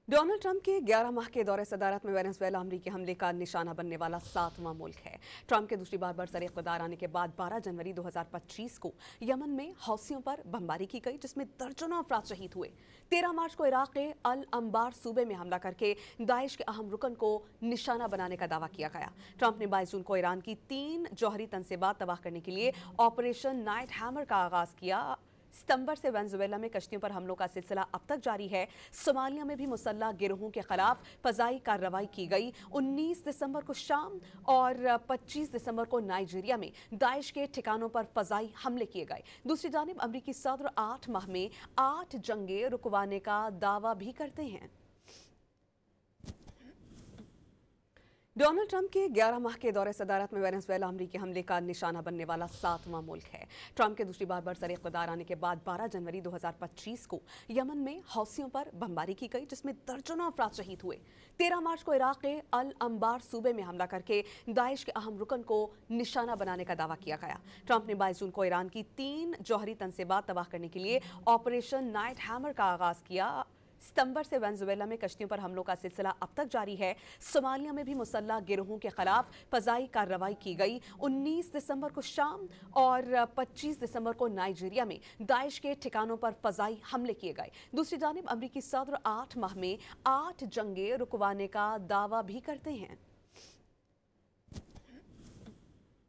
Donald Trump के 11 माह के दौरे सदारत में वेनेजुएला अमरीकी हमले का निशाना बनने वाला 7वां मुल्क है। ट्रंप के दूसरी बार बरसर इक़्तिदार आने के बाद 12 जनवरी 2025 को यमन में हौसियों पर बमबारी की गई, जिसमें दर्जनों अफराद शहीद हुए। 13 मार्च को इराक के अल अंबार सूबे में हमला करके दाइश के अहम रुकन को निशाना बनाने का दावा किया गया। ट्रंप ने 22 जून को ईरान की 3 जौहरी तनसीबात तबाह करने के लिए ऑपरेशन नाइट हैमर का आगाज किया। सितंबर से वेनेजुएला में कश्तियों पर हमलों का सिलसिला अब तक जारी है। सोमालिया में भी मुसल्लह गिरोहों के खिलाफ फजाई कार्रवाई की गई। 19 दिसंबर को शाम और 25 दिसंबर को नाइजीरिया में दाइश के ठिकानों पर फजाई हमले किए गए। दूसरी जानिब अमरीकी सदर 8 माह में 8 जंगें रुकवाने का दावा भी करते हैं। डोनाल्ड ट्रंप के 11 माह के दौरे सदारत में वेनेजुएला अमरीकी हमले का निशाना बनने वाला 7वां मुल्क है। ट्रंप के दूसरी बार बरसर इक़्तिदार आने के बाद 12 जनवरी 2025 को यमन में हौसियों पर बमबारी की गई, जिसमें दर्जनों अफराद शहीद हुए। 13 मार्च को इराक के अल अंबार सूबे में हमला करके दाइश के अहम रुकन को निशाना बनाने का दावा किया गया। ट्रंप ने 22 जून को ईरान की 3 जौहरी तनसीबात तबाह करने के लिए ऑपरेशन नाइट हैमर का आगाज किया। सितंबर से वेनेजुएला में कश्तियों पर हमलों का सिलसिला अब तक जारी है। सोमालिया में भी मुसल्लह गिरोहों के खिलाफ फजाई कार्रवाई की गई। 19 दिसंबर को शाम और 25 दिसंबर को नाइजीरिया में दाइश के ठिकानों पर फजाई हमले किए गए। दूसरी जानिब अमरीकी सदर 8 माह में 8 जंगें रुकवाने का दावा भी करते हैं।